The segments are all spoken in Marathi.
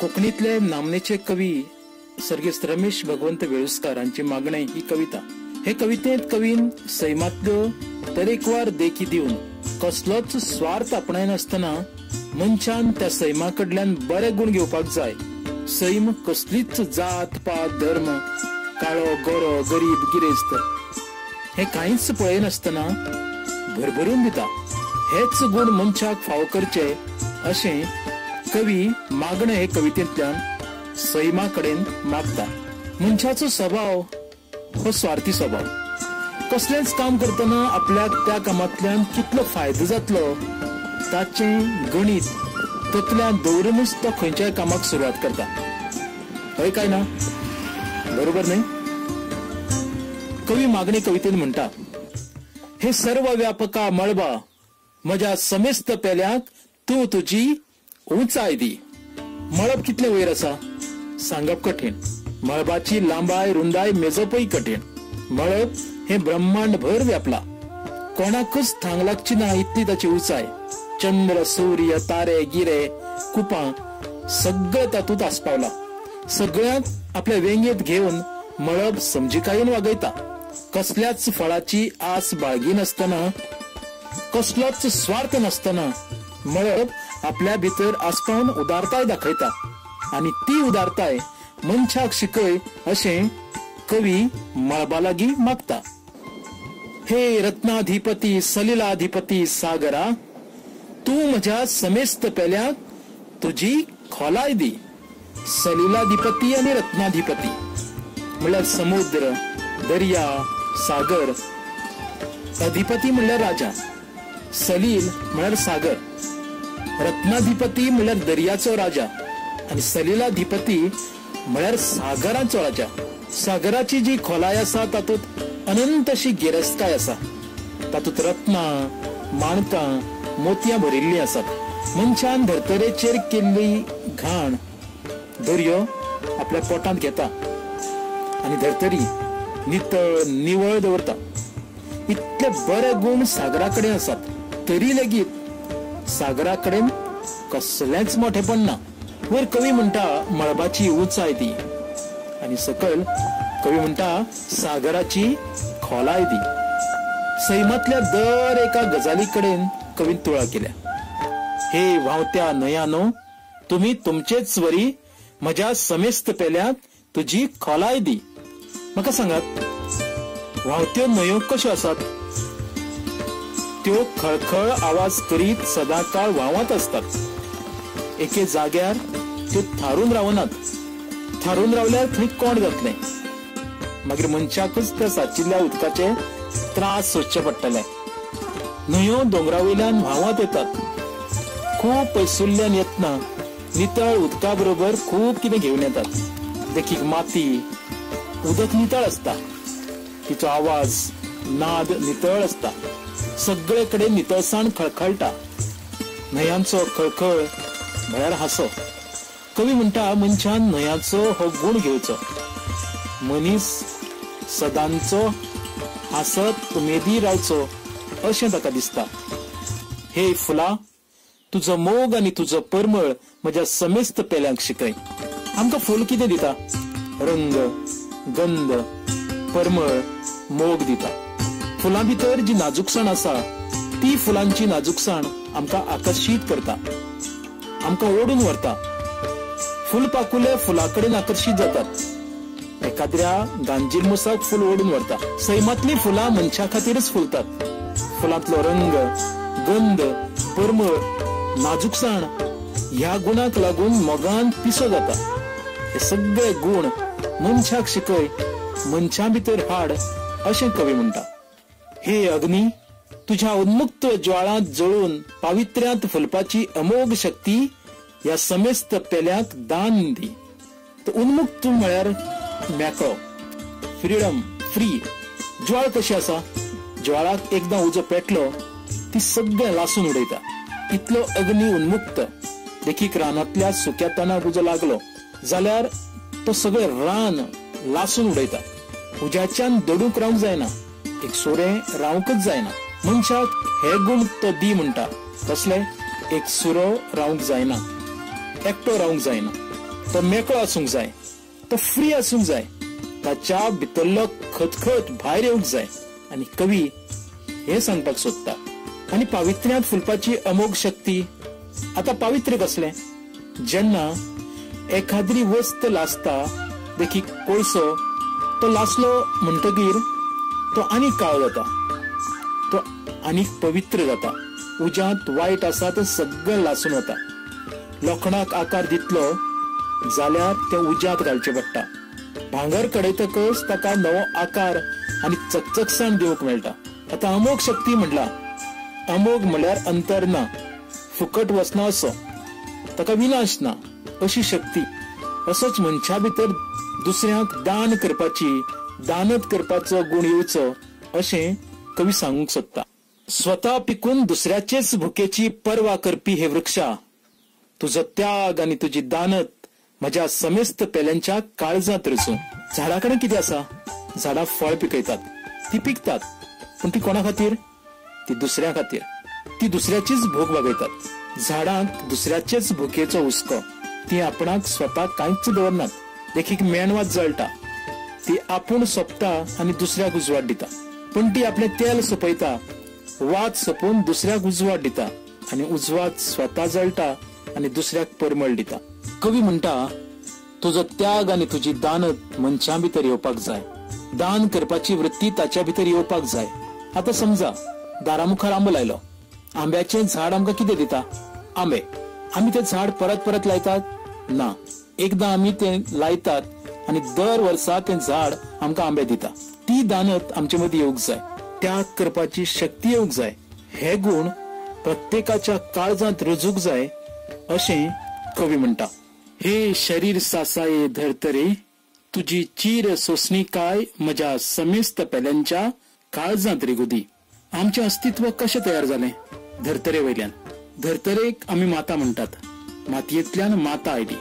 कोकणीतले नामनेचे कवी सर्गेस्त रमेश भगवंत वेळुस्कार हांची मागणे ही कविता. हे कवितेत कवीन सैमातल्यो तरेकवार देखी दिवन कसलोच स्वार्थ आपणायनासतना मनशान त्या सैमाकडल्यान बरे गुण घेवपाक जाय. सैम कसलीच जात पात धर्म, काळो गोरो गरीब गिरेस्त हे कांयच पळयनासतना भरभरून दिता. हेच गुण मनशाक फाव करचे अशें कवी मागणे हे कवितेंतल्यान सैमा कडेन मागता. मनशाचो स्वभाव हो स्वार्थी स्वभाव. कसलेंच काम करतना आपल्याक त्या कामांतल्यान कितलो फायदो जातलो ताचें गणित तकल्यान दवरूनच तो खंयच्याय कामाक सुरवात करता. हय काय ना? बरोबर न्ही? कवी मागणी कवितेन म्हणटा, हे सर्व व्यापका मळबा म्हज्या समेस्त पेल्याक तूं तुजी उंचाय दी. मळब कितले वयर आसा सांगप कठीण. मळबाची लांबाय रुंदाय मेजपय कठीण. मळब हे ब्रह्मांड भर व्यापला. कोणाकच थांग लागची ना इतली ताची उंचाय. चंद्र सूर्य तारे गिरे कुपां सगळे तातूंत आस्पावला. सगळ्यांक आपल्या वेंगेत घेवन मळब समजिकायेन वागयता. कसल्याच फळाची आस बाळगी नासतना, कसलोच स्वार्थ नासतना मळब आपल्या भितर आस्पावन उदारताय दाखयता. आणि ती उदारताय मनशाक शिकय अशें कवी मळबा लागीं मागता. हे रत्नाधिपती सलिलाधिपती सागरा, तूं म्हज्या समेस्त पेल्याक तुजी खोलाय दी. सलिलाधिपती आणि रत्नाधिपती म्हणल्यार समुद्र, दर्या, सागर. अधिपती म्हणल्यार राजा, सलील म्हणल्यार सागर, रत्नाधिपती म्हणल्यार दर्याचो राजा आणि सलिलाधिपती म्हणल्यार सागराचो राजा. सागराची जी खोलाय आसा तातूंत अनंत अशी गिरेस्तकाय आसा. तातूंत रत्नां, माणकां, मोतयां भरिल्लीं आसात. मनशान धर्तरेचेर केल्ली घाण दर्यो आपल्या पोटांत घेता आणि धर्तरी नितळ निवळ दवरता. इतले बरे गुण सागरा कडेन आसात, तरी लेगीत सागरा कडेन कसलेंच मोठेपण ना. वयर कवी म्हणटा मळबाची उंचाय दी आणि सकयल कवी म्हणटा सागराची खोलाय दी. सैमातल्या दर एका गजाली कडेन कवीन तुळा केल्या. हे व्हांवत्या न्हंयानो, तुम्ही तुमचेच वरी म्हज्या समेस्त पेल्याक तुजी खोलाय दी. म्हाका सांगात, व्हांवत्यो न्हंयो कश्यो आसात? त्यो खळखळ आवाज करीत सदांकाळ व्हांवत असतात. एके जाग्यार त्यो थारून रावनात. थारून रावल्यार थंय कोण जातले. मागीर मनशाकच त्या साचिल्ल्या उदकाचे त्रास सोंसचे पडटले. न्हंयो दोंगरावयल्यान व्हांवत येतात. खूब पयसुल्ल्यान येतना नितळ उदका बरोबर खूब कितें घेवन येतात. देखीक माती. उदक नितळ असता, तिचो आवाज नाद नितळ असता. सगळे कडेन नितळसाण खळखळटा. न्हंयांचो खळखळ म्हळ्यार हांसो. कवी म्हणटा मनशान न्हंयाचो हो गुण घेवचो. मनीस सदांचो हांसत उमेदी रावचो अशें ताका दिसता. हे फुला, तुजो मोग आनी तुजो परमळ म्हज्या समेस्त पेल्यांक शिकय. आमकां फूल कितें दिता? रंग, गंध, परमळ, मोग दिता. फुलां भितर जी नाजूकसाण आसा ती फुलांची नाजूकसाण आमकां आकर्शीत करता, आमकां ओडून व्हरता. फुलपाकुले फुला कडेन आकर्शीत जातात. एखाद्या गांजील फुल ओडून व्हरता. सैमातली फुलां मनशा खातीरच फुलतात. फुलांतलो रंग, गंध, परमळ, नाजूकसाण ह्या गुणाक लागून मोगान पिसो जाता. हे सगळे गुण मनशाक शिकय, मनशा भितर हाड अशें कवी म्हणटा. हे अग्नी, तुझ्या उन्मुक्त ज्वाळांत जळून पावित्र्यांत फुलपाची अमोघ शक्ती ह्या समेस्त पेल्याक दान दी. उन्मुक्त म्हळ्यार मेकळो, फ्रीडम, फ्री. ज्वाळ कशी आसा? ज्वाळाक एकदां उजो पेटलो ती सगळें लासून उडयता. इतलो अग्नी उन्मुक्त. देखीक रानांतल्या सुक्या तणाक उजो लागलो जाल्यार तो सगळे रान लासून उडयता. उज्याच्यान दडूंक रावंक जायना, एक सोरें रावंकच जायना. मनशाक हे गुण तो दी म्हणटा. कसले? एक सुरो रावंक जायना, एकटो रावंक जायना. तो मेकळो आसूंक जाय, तो फ्री आसूंक जाय, ताच्या भितरलो खतखत भायर येवंक जाय. आणि कवी हे सांगपाक सोदता. आणि पावित्र्यांत फुलपाची अमोघ शक्ती. आता पावित्र्य कसले? जेन्ना एखादी वस्त लासता, देखीक कोळसो, तो लासलो म्हणटकीर तो आनीक काळो जाता, तो आनीक पवित्र जाता. उज्यांत वायट आसा ते सगळें लासून वता. लोखणाक आकार दितलो जाल्यार ते उज्यांत घालचे पडटा. भांगर कडेतकच ताका नवो आकार आनी चकचकसाण दिवंक मेळटा. आता अमोघ शक्ती म्हणला, अमोघ म्हळ्यार अंतर ना, फुकट वचना असो, ताका विनाश ना अशी शक्ती. असोच मनशा भितर दुसऱ्यांक दान करपाची, दानत करपाचो गुण येवचो अशें कवी सांगूंक सोदता. स्वता पिकून दुसऱ्याचेच भुकेची पर्वा करपी हे वृक्षा, तुजो त्याग आनी तुजी दानत म्हज्या समेस्त पेल्यांच्या काळजांत रचून. झाडा कडेन कितें आसा? झाडां फळ पिकयतात, ती पिकतात, पूण ती कोणा खातीर? ती दुसऱ्या खातीर. ती दुसऱ्याचीच भूक भागयतात. झाडांक दुसऱ्याचेच भुकेचो हुस्को. ती आपणाक स्वता कांयच दवरनात. देखीक मेणवात जळटा, ती आपूण सोंपता आनी दुसऱ्याक उजवाड दिता. पण ती आपले तेल सोंपयता, वात सोंपून दुसऱ्याक उजवाड दिता, आनी उजवाड स्वता जळटा आनी दुसऱ्याक परमळ दिता. कवी म्हणटा, तुजो त्याग आनी तुजी दानत मनशा भितर येवपाक जाय. दान करपाची वृत्ती ताच्या भितर येवपाक जाय. आता समजा दारामुखार आंबो लायलो. आंब्याचे झाड आमकां कितें दिता? आंबे. आमी ते झाड परत परत लायतात? ना, एकदां आमी ते लायतात आनी दर वर्सा ते झाड आमकां आंबे दिता. ती दानत आमचे मदीं येवंक जाय. त्याग करपाची शक्ती येवंक जाय. हे गुण प्रत्येकाच्या काळजांत रुजूंक जाय अशें कवी म्हणटा. हे शरीर सासाये धरतरे, तुजी चीर सोसणी काय म्हज्या समेस्त पेल्यांच्या काळजांत रेगुदी. आमचे अस्तित्व कशें तयार जालें? धर्तरे वयल्यान. धर्तरेक आमी माता म्हणटात. मातयेंतल्यान माता आयली.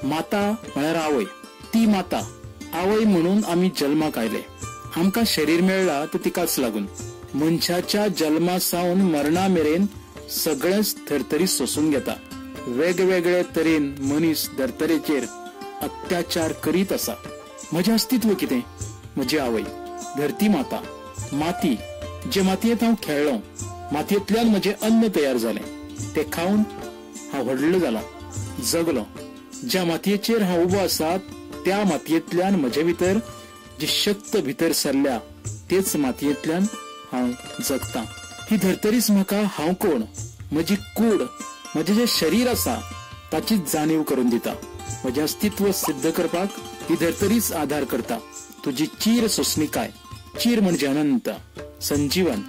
माता म्हळ्यार आवय. ती माता आवय म्हणून आमी जल्माक आयले. आमकां शरीर मेळ्ळा तर तिकाच लागून. मनशाच्या जल्मा सावन मरणा मेरेन सगळेच धर्तरी सोसून घेता. वेगवेगळे तरेन मनीस धर्तरेचेर अत्याचार करीत आसा. म्हजें अस्तित्व कितें? म्हजी आवय, धरती माता, माती, जे मातयेंत हांव खेळ्ळों, मातयेंतल्यान म्हजें अन्न तयार जालें, तें खावन हांव व्हडलो जाला, जगलो. ज्या मातयेचेर हांव उबो आसा त्या मातयेंतल्यान म्हजे भितर जी शक्त भितर सरल्या तेच मातयेंतल्यान हांव जगतां. ही धर्तरीच म्हाका हांव कोण, म्हजी कूड, म्हजें जें शरीर आसा ताची जाणीव करून दिता. म्हजें अस्तित्व सिद्ध करपाक ही धर्तरीच आधार करता. तुजी चीर सोसणी काय. चीर म्हणजे अनंत, संजीवन,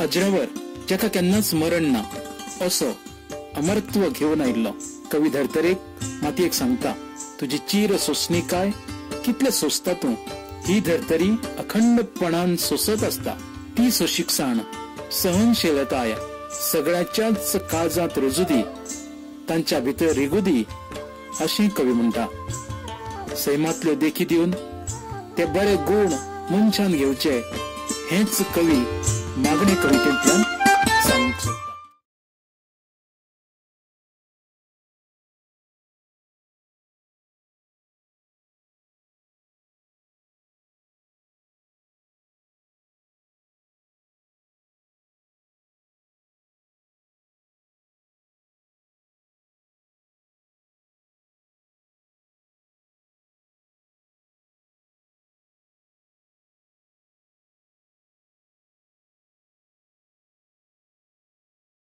अजरावर, जाका केन्नाच मरण ना, असो अमरत्व घेवन आयिल्लो कवी धर्तरेक मातयेक सांगता, तुजी चीर सोसणी काय. कितले सोसता तूं? ही धर्तरी अखंडपणान सोसत आसता. ती सोशिकसाण, सहनशीलताय सगळ्याच्याच काळजांत रुजुदी, तांच्या भितर रिगुदी अशें कवी म्हणटा. सैमातल्यो देखी दिवन ते बरे गुण मनशान घेवचे हेच कवी मागणे कवितेंतल्यान सांगूंक सोदता.